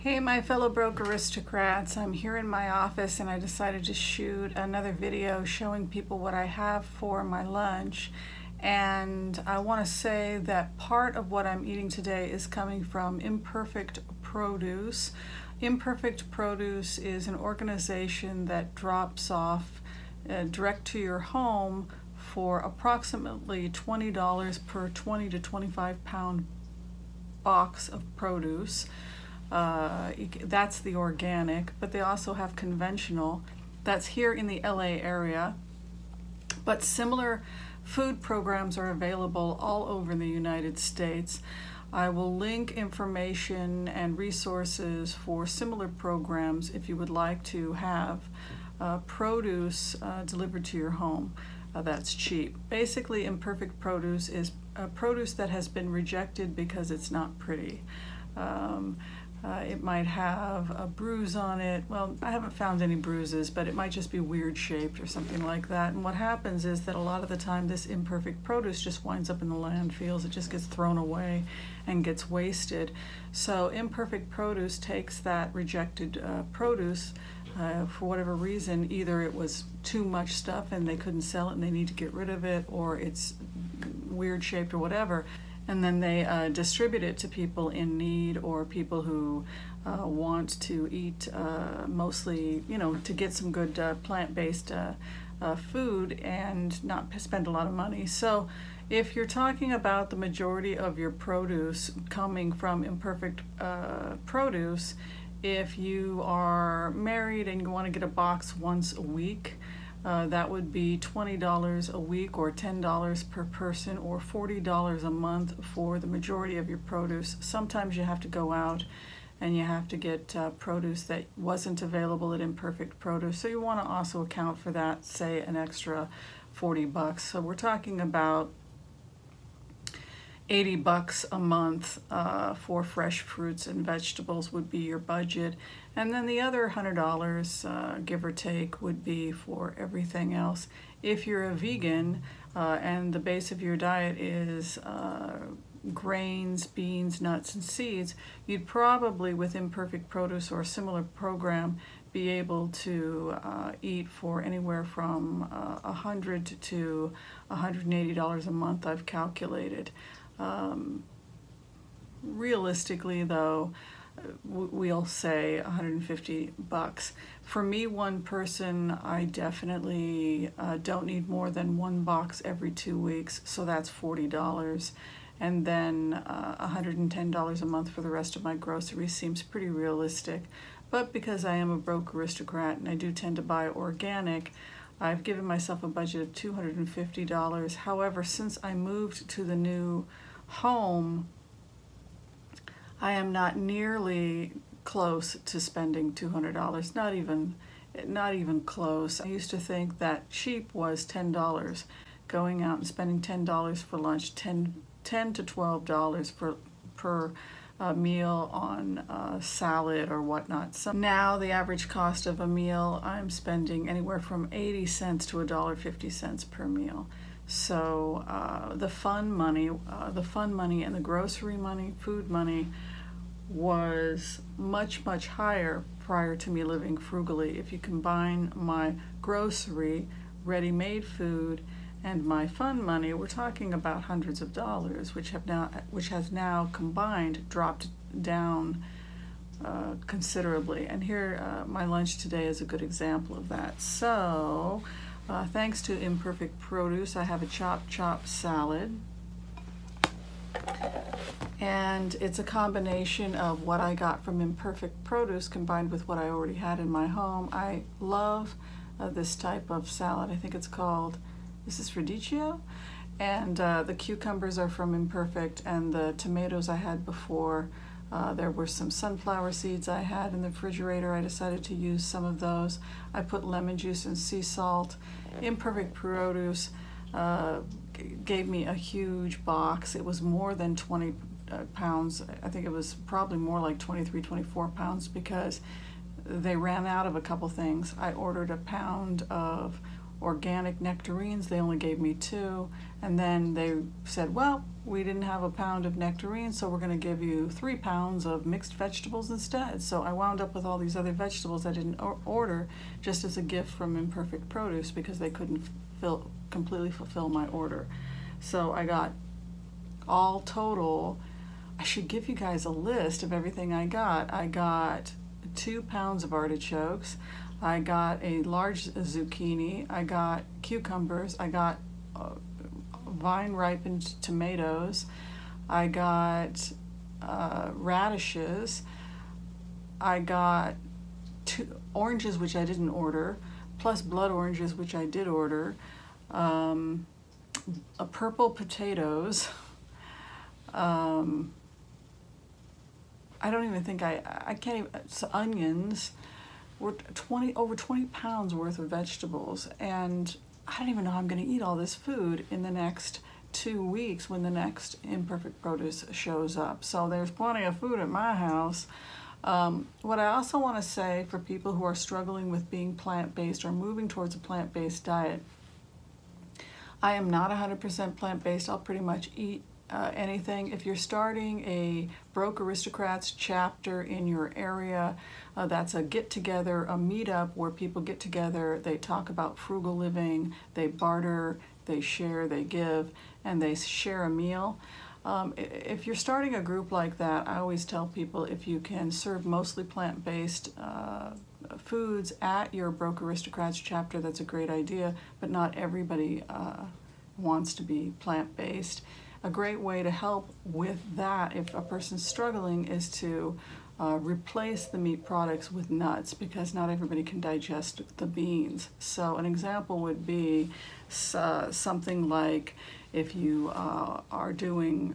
Hey my fellow broke aristocrats, I'm here in my office and I decided to shoot another video showing people what I have for my lunch. And I want to say that part of what I'm eating today is coming from Imperfect Produce. Imperfect Produce is an organization that drops off direct to your home for approximately $20 per 20 to 25 pound box of produce. That's the organic, but they also have conventional. That's here in the LA area. But similar food programs are available all over the United States. I will link information and resources for similar programs if you would like to have produce delivered to your home. That's cheap. Basically, Imperfect Produce is produce that has been rejected because it's not pretty. It might have a bruise on it. Well, I haven't found any bruises, but it might just be weird shaped or something like that. And what happens is that a lot of the time this imperfect produce just winds up in the landfills. It just gets thrown away and gets wasted. So Imperfect Produce takes that rejected produce for whatever reason. Either it was too much stuff and they couldn't sell it and they need to get rid of it, or it's weird shaped or whatever. And then they distribute it to people in need or people who want to eat mostly, to get some good plant-based food and not spend a lot of money. So if you're talking about the majority of your produce coming from Imperfect Produce, if you are married and you want to get a box once a week, that would be $20 a week or $10 per person or $40 a month for the majority of your produce. Sometimes you have to go out and you have to get produce that wasn't available at Imperfect Produce. So you want to also account for that, say an extra $40. So we're talking about $80 a month for fresh fruits and vegetables would be your budget. And then the other $100, give or take, would be for everything else. If you're a vegan and the base of your diet is grains, beans, nuts, and seeds, you'd probably, with Imperfect Produce or a similar program, be able to eat for anywhere from $100 to $180 a month, I've calculated. Realistically though, we'll say $150. For me, one person, I definitely don't need more than one box every 2 weeks, so that's $40. And then $110 a month for the rest of my groceries seems pretty realistic. But because I am a broke aristocrat and I do tend to buy organic, I've given myself a budget of $250. However, since I moved to the new home, I am not nearly close to spending $200. Not even close. I used to think that cheap was $10. Going out and spending $10 for lunch, $10 to $12 per meal on salad or whatnot. So now the average cost of a meal, I'm spending anywhere from 80 cents to $1.50 per meal. So the fun money and the grocery money, food money, was much higher prior to me living frugally. If you combine my grocery, ready-made food, and my fun money, we're talking about hundreds of dollars, which has now combined dropped down considerably. And here, my lunch today is a good example of that. So, thanks to Imperfect Produce, I have a chop salad. And it's a combination of what I got from Imperfect Produce combined with what I already had in my home. I love this type of salad. I think it's called, this is radicchio, and the cucumbers are from Imperfect, and the tomatoes I had before. There were some sunflower seeds I had in the refrigerator. I decided to use some of those. I put lemon juice and sea salt. Imperfect Produce gave me a huge box. It was more than 20 pounds. I think it was probably more like 23, 24 pounds because they ran out of a couple things. I ordered a pound of organic nectarines. They only gave me 2, and then they said, well, we didn't have a pound of nectarines, so we're going to give you 3 pounds of mixed vegetables instead. So I wound up with all these other vegetables I didn't order just as a gift from Imperfect Produce because they couldn't completely fulfill my order. So I got all total, I should give you guys a list of everything I got. I got 2 pounds of artichokes, I got a large zucchini, I got cucumbers, I got vine-ripened tomatoes, I got radishes, I got 2 oranges, which I didn't order, plus blood oranges, which I did order, purple potatoes, I don't even think I can't even, onions. We're over 20 pounds worth of vegetables, and I don't even know how I'm going to eat all this food in the next 2 weeks when the next Imperfect Produce shows up. So there's plenty of food at my house. What I also want to say for people who are struggling with being plant-based or moving towards a plant-based diet, I am not 100% plant-based. I'll pretty much eat anything. If you're starting a Broke Aristocrats chapter in your area, that's a get-together, a meetup where people get together, they talk about frugal living, they barter, they share, they give, and they share a meal. If you're starting a group like that, I always tell people if you can serve mostly plant-based foods at your Broke Aristocrats chapter, that's a great idea, but not everybody wants to be plant-based. A great way to help with that, if a person's struggling, is to replace the meat products with nuts, because not everybody can digest the beans. So an example would be something like if you are doing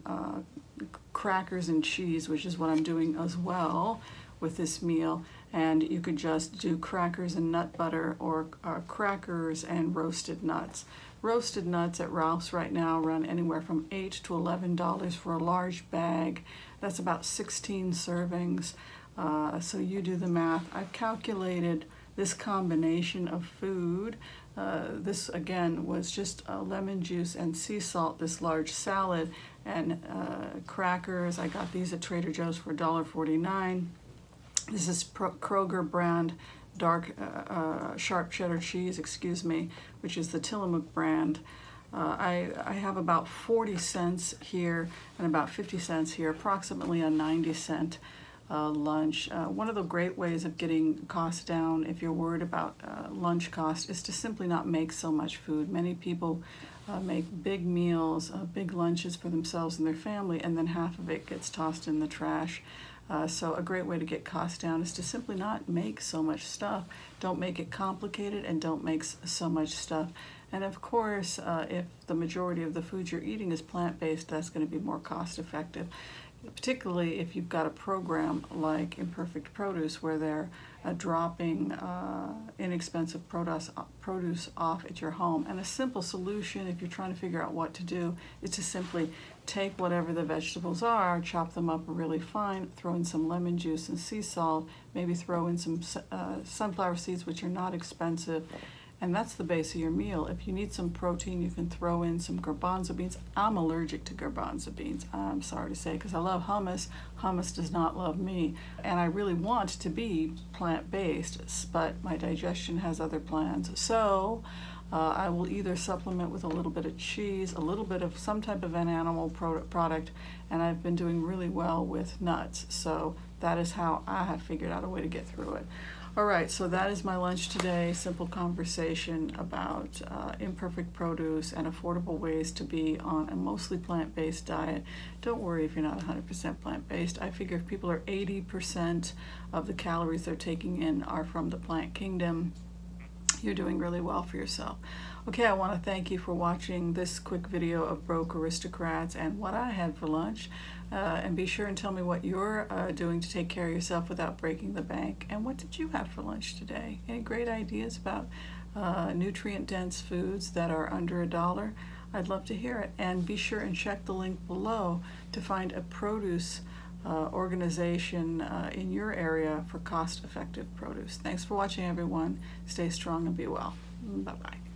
crackers and cheese, which is what I'm doing as well with this meal, and you could just do crackers and nut butter, or crackers and roasted nuts. Roasted nuts at Ralph's right now run anywhere from $8 to $11 for a large bag. That's about 16 servings. So you do the math. I've calculated this combination of food. This again was just lemon juice and sea salt, this large salad, and crackers. I got these at Trader Joe's for $1.49. This is Kroger brand dark sharp cheddar cheese, excuse me, which is the Tillamook brand. I have about 40 cents here and about 50 cents here, approximately a 90-cent lunch. One of the great ways of getting costs down, if you're worried about lunch cost, is to simply not make so much food. Many people make big meals, big lunches for themselves and their family, and then half of it gets tossed in the trash. So a great way to get costs down is to simply not make so much stuff. Don't make it complicated, and don't make so much stuff. And of course, if the majority of the food you're eating is plant-based, that's going to be more cost effective. Particularly if you've got a program like Imperfect Produce where they're dropping inexpensive produce off at your home. And a simple solution, if you're trying to figure out what to do, is to simply take whatever the vegetables are, chop them up really fine, throw in some lemon juice and sea salt, maybe throw in some sunflower seeds, which are not expensive, and that's the base of your meal. If you need some protein, you can throw in some garbanzo beans. I'm allergic to garbanzo beans, I'm sorry to say, because I love hummus. Hummus does not love me, and I really want to be plant-based, but my digestion has other plans. So I will either supplement with a little bit of cheese, a little bit of some type of an animal product, and I've been doing really well with nuts. So that is how I have figured out a way to get through it. All right, so that is my lunch today. Simple conversation about Imperfect Produce and affordable ways to be on a mostly plant-based diet. Don't worry if you're not 100% plant-based. I figure if people are 80% of the calories they're taking in are from the plant kingdom, you're doing really well for yourself. Okay, I want to thank you for watching this quick video of Broke Aristocrats and what I had for lunch. And be sure and tell me what you're doing to take care of yourself without breaking the bank. And what did you have for lunch today? Any great ideas about nutrient-dense foods that are under $1? I'd love to hear it. And be sure and check the link below to find a produce organization in your area for cost-effective produce. Thanks for watching, everyone. Stay strong and be well. Bye-bye.